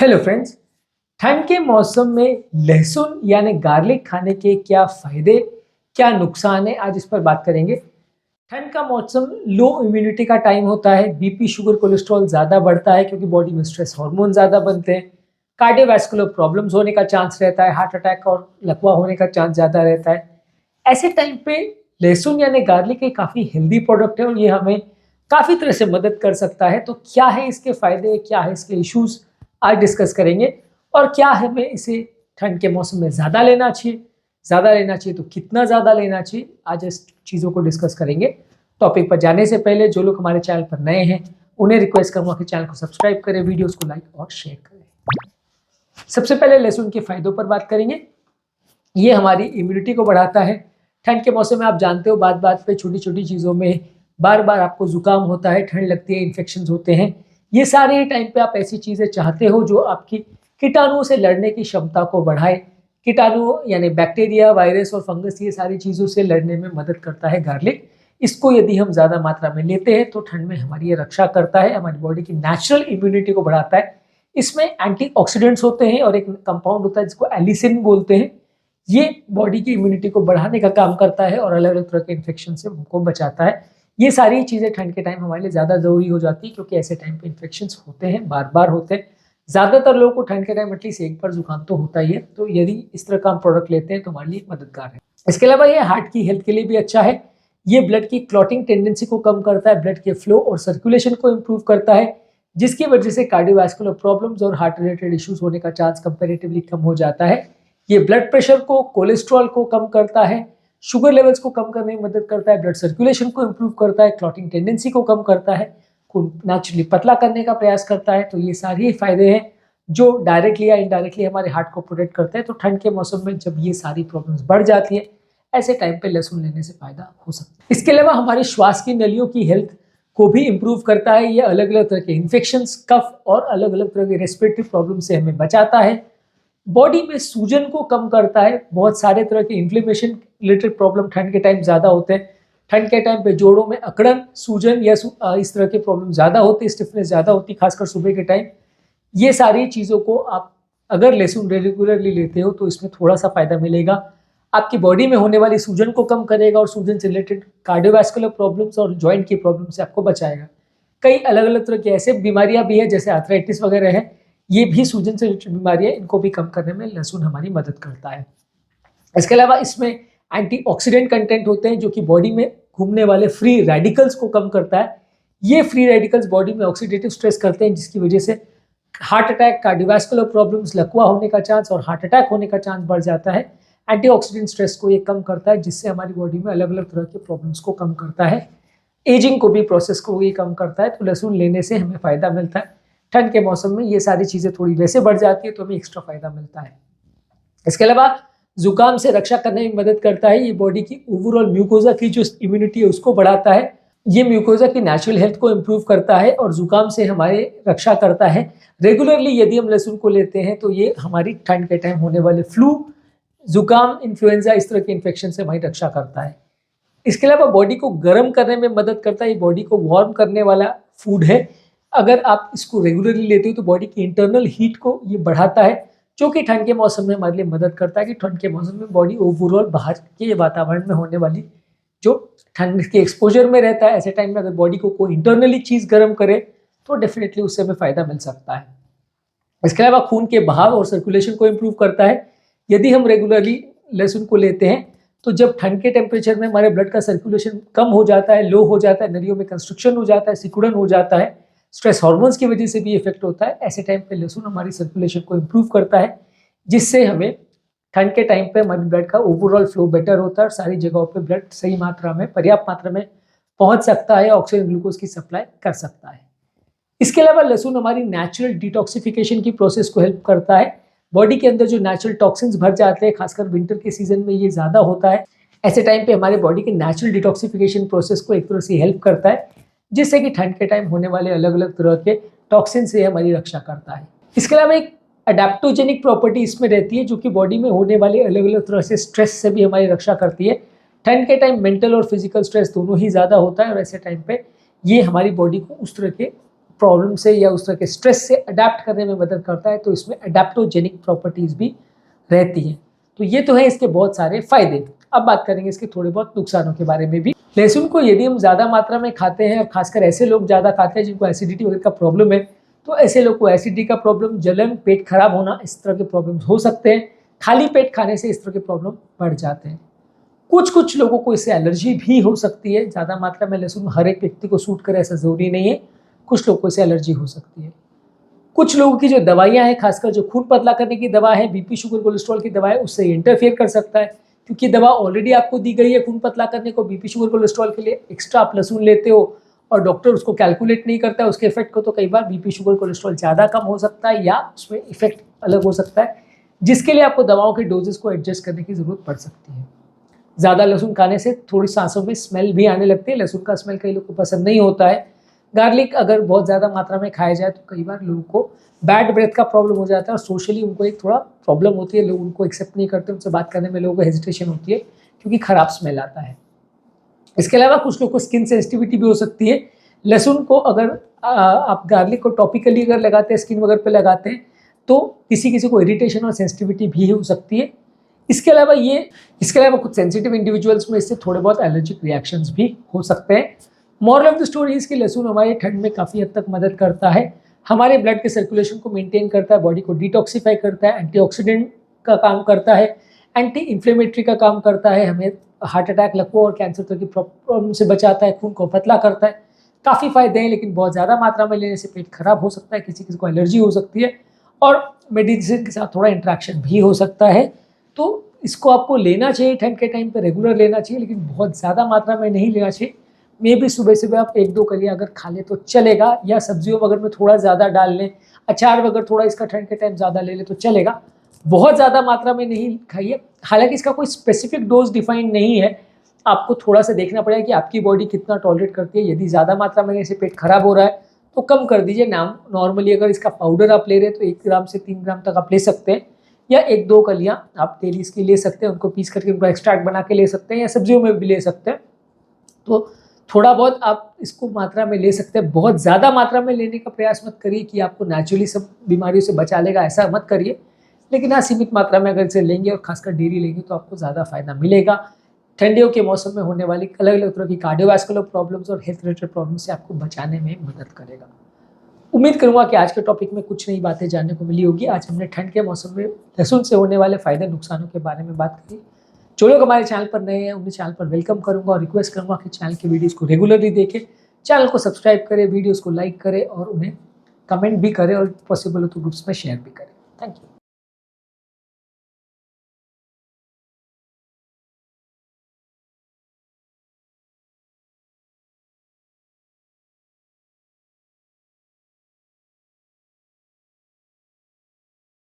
Hello friends. ठंड के मौसम में लहसुन यानी गार्लिक खाने के क्या फायदे क्या नुकसान है, आज इस पर बात करेंगे। ठंड का मौसम लो इम्यूनिटी का टाइम होता है। बीपी, शुगर, कोलेस्ट्रॉल ज़्यादा बढ़ता है क्योंकि बॉडी में स्ट्रेस हार्मोन ज़्यादा बनते हैं। कार्डियोवैस्कुलर प्रॉब्लम्स होने का चांस रहता है। हार्ट अटैक और लकवा होने का चांस ज़्यादा रहता है। ऐसे टाइम पे लहसुन यानी गार्लिक एक काफ़ी हेल्दी प्रोडक्ट है और ये हमें काफ़ी तरह से मदद कर सकता है। तो क्या है इसके फायदे, क्या है इसके इश्यूज, आज डिस्कस करेंगे। और क्या हमें इसे ठंड के मौसम में ज़्यादा लेना चाहिए, ज़्यादा लेना चाहिए तो कितना ज़्यादा लेना चाहिए, आज इस चीज़ों को डिस्कस करेंगे। टॉपिक पर जाने से पहले जो लोग हमारे चैनल पर नए हैं उन्हें रिक्वेस्ट करूँगा कि चैनल को सब्सक्राइब करें, वीडियोज़ को लाइक और शेयर करें। सबसे पहले लहसुन के फायदों पर बात करेंगे। ये हमारी इम्यूनिटी को बढ़ाता है। ठंड के मौसम में आप जानते हो बात बात पे छोटी छोटी चीज़ों में बार बार आपको जुकाम होता है, ठंड लगती है, इन्फेक्शन होते हैं। ये सारे टाइम पे आप ऐसी चीज़ें चाहते हो जो आपकी कीटाणुओं से लड़ने की क्षमता को बढ़ाए। कीटाणु यानी बैक्टीरिया, वायरस और फंगस, ये सारी चीज़ों से लड़ने में मदद करता है गार्लिक। इसको यदि हम ज़्यादा मात्रा में लेते हैं तो ठंड में हमारी ये रक्षा करता है, हमारी बॉडी की नेचुरल इम्यूनिटी को बढ़ाता है। इसमें एंटीऑक्सीडेंट्स होते हैं और एक कंपाउंड होता है जिसको एलिसिन बोलते हैं। ये बॉडी की इम्यूनिटी को बढ़ाने का काम करता है और अलग अलग तरह के इन्फेक्शन से हमको बचाता है। ये सारी चीज़ें ठंड के टाइम हमारे लिए ज़्यादा ज़रूरी हो जाती है क्योंकि ऐसे टाइम पे इन्फेक्शंस होते हैं, बार बार होते हैं। ज़्यादातर लोगों को ठंड के टाइम एटलीस्ट एक बार जुकाम तो होता ही है। तो यदि इस तरह का हम प्रोडक्ट लेते हैं तो हमारे लिए मददगार है। इसके अलावा ये हार्ट की हेल्थ के लिए भी अच्छा है। ये ब्लड की क्लॉटिंग टेंडेंसी को कम करता है, ब्लड के फ्लो और सर्कुलेशन को इम्प्रूव करता है, जिसकी वजह से कार्डियोवैस्कुलर प्रॉब्लम्स और हार्ट रिलेटेड इश्यूज होने का चांस कंपेरेटिवली कम हो जाता है। ये ब्लड प्रेशर को, कोलेस्ट्रॉल को कम करता है, शुगर लेवल्स को कम करने में मदद करता है, ब्लड सर्कुलेशन को इम्प्रूव करता है, क्लॉटिंग टेंडेंसी को कम करता है, खून नेचुरली पतला करने का प्रयास करता है। तो ये सारे फायदे हैं जो डायरेक्टली या इनडायरेक्टली हमारे हार्ट को प्रोटेक्ट करते हैं। तो ठंड के मौसम में जब ये सारी प्रॉब्लम्स बढ़ जाती है, ऐसे टाइम पे लहसुन लेने से फायदा हो सकता है। इसके अलावा हमारे श्वास की नलियों की हेल्थ को भी इम्प्रूव करता है। ये अलग अलग तरह के इन्फेक्शंस, कफ और अलग अलग तरह के रेस्पिरेटरी प्रॉब्लम से हमें बचाता है। बॉडी में सूजन को कम करता है। बहुत सारे तरह के इन्फ्लेमेशन रिलेटेड प्रॉब्लम ठंड के टाइम ज़्यादा होते हैं। ठंड के टाइम पे जोड़ों में अकड़न, सूजन या इस तरह के प्रॉब्लम ज़्यादा होती है, स्टिफनेस ज़्यादा होती है, खासकर सुबह के टाइम। ये सारी चीज़ों को आप अगर लहसुन रेगुलरली लेते हो तो इसमें थोड़ा सा फायदा मिलेगा। आपकी बॉडी में होने वाली सूजन को कम करेगा और सूजन से रिलेटेड कार्डियोवैस्कुलर प्रॉब्लम्स और जॉइंट की प्रॉब्लम से आपको बचाएगा। कई अलग अलग तरह की ऐसे बीमारियां भी है जैसे आर्थराइटिस वगैरह है, ये भी सूजन से रिलेटेड बीमारियां, इनको भी कम करने में लहसुन हमारी मदद करता है। इसके अलावा इसमें एंटीऑक्सीडेंट कंटेंट होते हैं जो कि बॉडी में घूमने वाले फ्री रेडिकल्स को कम करता है। ये फ्री रेडिकल्स बॉडी में ऑक्सीडेटिव स्ट्रेस करते हैं जिसकी वजह से हार्ट अटैक, कार्डियोवैस्कुलर प्रॉब्लम्स, लकवा होने का चांस और हार्ट अटैक होने का चांस बढ़ जाता है। एंटीऑक्सीडेंट स्ट्रेस को ये कम करता है जिससे हमारी बॉडी में अलग अलग तरह के प्रॉब्लम्स को कम करता है। एजिंग को भी, प्रोसेस को ये कम करता है। तो लहसुन लेने से हमें फ़ायदा मिलता है। ठंड के मौसम में ये सारी चीज़ें थोड़ी वैसे बढ़ जाती है तो हमें एक्स्ट्रा फ़ायदा मिलता है। इसके अलावा जुकाम से रक्षा करने में मदद करता है। ये बॉडी की ओवरऑल म्यूकोजा की जो इम्यूनिटी है उसको बढ़ाता है। ये म्यूकोजा की नेचुरल हेल्थ को इम्प्रूव करता है और जुकाम से हमारे रक्षा करता है। रेगुलरली यदि हम लहसुन को लेते हैं तो ये हमारी ठंड के टाइम होने वाले फ्लू, जुकाम, इन्फ्लुएंजा, इस तरह के इन्फेक्शन से हमारी रक्षा करता है। इसके अलावा बॉडी को गर्म करने में मदद करता है। ये बॉडी को वार्म करने वाला फूड है। अगर आप इसको रेगुलरली लेते हो तो बॉडी की इंटरनल हीट को ये बढ़ाता है, जो कि ठंड के मौसम में हमारे लिए मदद करता है कि ठंड के मौसम में बॉडी ओवरऑल बाहर के वातावरण में होने वाली जो ठंड के एक्सपोजर में रहता है, ऐसे टाइम में अगर बॉडी को कोई इंटरनली चीज़ गर्म करे तो डेफिनेटली उससे हमें फ़ायदा मिल सकता है। इसके अलावा खून के बहाव और सर्कुलेशन को इम्प्रूव करता है। यदि हम रेगुलरली लहसुन को लेते हैं तो जब ठंड के टेम्परेचर में हमारे ब्लड का सर्कुलेशन कम हो जाता है, लो हो जाता है, नलियों में कंस्ट्रक्शन हो जाता है, सिकुड़न हो जाता है, स्ट्रेस हार्मोन्स की वजह से भी इफेक्ट होता है। ऐसे टाइम पे लहसुन हमारी सर्कुलेशन को इम्प्रूव करता है जिससे हमें ठंड के टाइम पे हमारे ब्लड का ओवरऑल फ्लो बेटर होता है और सारी जगहों पे ब्लड सही मात्रा में, पर्याप्त मात्रा में पहुंच सकता है, ऑक्सीजन, ग्लूकोज की सप्लाई कर सकता है। इसके अलावा लहसुन हमारी नेचुरल डिटॉक्सिफिकेशन की प्रोसेस को हेल्प करता है। बॉडी के अंदर जो नेचुरल टॉक्सिन्स भर जाते हैं, खासकर विंटर के सीजन में ये ज़्यादा होता है। ऐसे टाइम पे हमारे बॉडी के नेचुरल डिटॉक्सिफिकेशन प्रोसेस को एक तरह से हेल्प करता है जिससे कि ठंड के टाइम होने वाले अलग अलग तरह के टॉक्सिन से हमारी रक्षा करता है। इसके अलावा एक अडेप्टोजेनिक प्रॉपर्टी इसमें रहती है जो कि बॉडी में होने वाले अलग अलग तरह से स्ट्रेस से भी हमारी रक्षा करती है। ठंड के टाइम मेंटल और फिजिकल स्ट्रेस दोनों ही ज़्यादा होता है और ऐसे टाइम पे ये हमारी बॉडी को उस तरह के प्रॉब्लम से या उस तरह के स्ट्रेस से अडेप्ट करने में मदद करता है, तो इसमें अडेप्टोजेनिक प्रॉपर्टीज़ भी रहती हैं। तो ये तो है इसके बहुत सारे फ़ायदे। अब बात करेंगे इसके थोड़े बहुत नुकसानों के बारे में भी। लहसुन को यदि हम ज़्यादा मात्रा में खाते हैं और खासकर ऐसे लोग ज़्यादा खाते हैं जिनको एसिडिटी वगैरह का प्रॉब्लम है, तो ऐसे लोग को एसिडिटी का प्रॉब्लम, जलन, पेट खराब होना, इस तरह के प्रॉब्लम हो सकते हैं। खाली पेट खाने से इस तरह के प्रॉब्लम बढ़ जाते हैं। कुछ लोगों को इससे एलर्जी भी हो सकती है। ज़्यादा मात्रा में लहसुन हर एक व्यक्ति को सूट करे ऐसा ज़रूरी नहीं है, कुछ लोगों को इससे एलर्जी हो सकती है। कुछ लोगों की जो दवाइयाँ हैं, खासकर जो खून पतला करने की दवा है, बीपी, शुगर, कोलेस्ट्रॉल की दवा है, उससे इंटरफेयर कर सकता है, क्योंकि दवा ऑलरेडी आपको दी गई है खून पतला करने को, बीपी, शुगर, कोलेस्ट्रॉल के लिए। एक्स्ट्रा आप लहसुन लेते हो और डॉक्टर उसको कैलकुलेट नहीं करता है उसके इफेक्ट को, तो कई बार बीपी, शुगर, कोलेस्ट्रॉल ज़्यादा कम हो सकता है या उसमें इफेक्ट अलग हो सकता है, जिसके लिए आपको दवाओं के डोजेस को एडजस्ट करने की ज़रूरत पड़ सकती है। ज़्यादा लहसुन खाने से थोड़ी सांसों में स्मेल भी आने लगती है। लहसुन का स्मेल कई लोगों को पसंद नहीं होता है। गार्लिक अगर बहुत ज़्यादा मात्रा में खाया जाए तो कई बार लोगों को बैड ब्रेथ का प्रॉब्लम हो जाता है और सोशली उनको एक थोड़ा प्रॉब्लम होती है, लोग उनको एक्सेप्ट नहीं करते, उनसे बात करने में लोगों को हेजिटेशन होती है क्योंकि ख़राब स्मेल आता है। इसके अलावा कुछ लोगों को स्किन सेंसिटिविटी भी हो सकती है। लहसुन को अगर आप गार्लिक को टॉपिकली अगर लगाते हैं, स्किन वगैरह पे लगाते हैं, तो किसी को इरिटेशन और सेंसिटिविटी भी हो सकती है। इसके अलावा कुछ सेंसिटिव इंडिविजुअल्स में इससे थोड़े बहुत एलर्जिक रिएक्शंस भी हो सकते हैं। मॉरल ऑफ द स्टोरी इसकी लहसुन हमारे ठंड में काफ़ी हद तक मदद करता है, हमारे ब्लड के सर्कुलेशन को मेंटेन करता है, बॉडी को डिटॉक्सिफाई करता है, एंटीऑक्सीडेंट का काम करता है, एंटी इन्फ्लेमेटरी का काम करता है, हमें हार्ट अटैक, लकवा और कैंसर तक की प्रॉब्लम से बचाता है, खून को पतला करता है। काफ़ी फायदे हैं, लेकिन बहुत ज़्यादा मात्रा में लेने से पेट खराब हो सकता है, किसी को एलर्जी हो सकती है और मेडिसिन के साथ थोड़ा इंट्रैक्शन भी हो सकता है। तो इसको आपको लेना चाहिए, ठंड के टाइम पे रेगुलर लेना चाहिए, लेकिन बहुत ज़्यादा मात्रा में नहीं लेना चाहिए। मे भी सुबह आप 1-2 कलियाँ अगर खा लें तो चलेगा, या सब्जियों वगैरह में थोड़ा ज़्यादा डाल लें, अचार वगैरह थोड़ा इसका ठंड के टाइम ज़्यादा ले लें तो चलेगा। बहुत ज़्यादा मात्रा में नहीं खाइए। हालांकि इसका कोई स्पेसिफिक डोज डिफाइंड नहीं है, आपको थोड़ा सा देखना पड़ेगा कि आपकी बॉडी कितना टॉलरेट करती है। यदि ज़्यादा मात्रा में इससे पेट खराब हो रहा है तो कम कर दीजिए। नॉर्मली अगर इसका पाउडर आप ले रहे हैं तो 1 ग्राम से 3 ग्राम तक आप ले सकते हैं, या 1-2 कलियाँ आप डेली इसकी ले सकते हैं, उनको पीस करके उनको एक्सट्रैक्ट बना के ले सकते हैं, या सब्जियों में भी ले सकते हैं। तो थोड़ा बहुत आप इसको मात्रा में ले सकते हैं। बहुत ज़्यादा मात्रा में लेने का प्रयास मत करिए कि आपको नेचुरली सब बीमारियों से बचा लेगा, ऐसा मत करिए। लेकिन हाँ, सीमित मात्रा में अगर इसे लेंगे और खासकर डेली लेंगे तो आपको ज़्यादा फायदा मिलेगा। ठंडियों के मौसम में होने वाली अलग अलग तरह की कार्डियोवैस्कुलर प्रॉब्लम्स और हेल्थ रिलेटेड प्रॉब्लम से आपको बचाने में मदद करेगा। उम्मीद करूंगा कि आज के टॉपिक में कुछ नई बातें जानने को मिली होगी। आज हमने ठंड के मौसम में लहसुन से होने वाले फायदे नुकसानों के बारे में बात करी। जो लोग हमारे चैनल पर नए हैं उन्हें चैनल पर वेलकम करूंगा और रिक्वेस्ट करूंगा कि चैनल की वीडियोस को रेगुलरली देखें, चैनल को सब्सक्राइब करें, वीडियोस को लाइक करें और उन्हें कमेंट भी करें और पॉसिबल हो तो ग्रुप्स में शेयर भी करें। Thank you.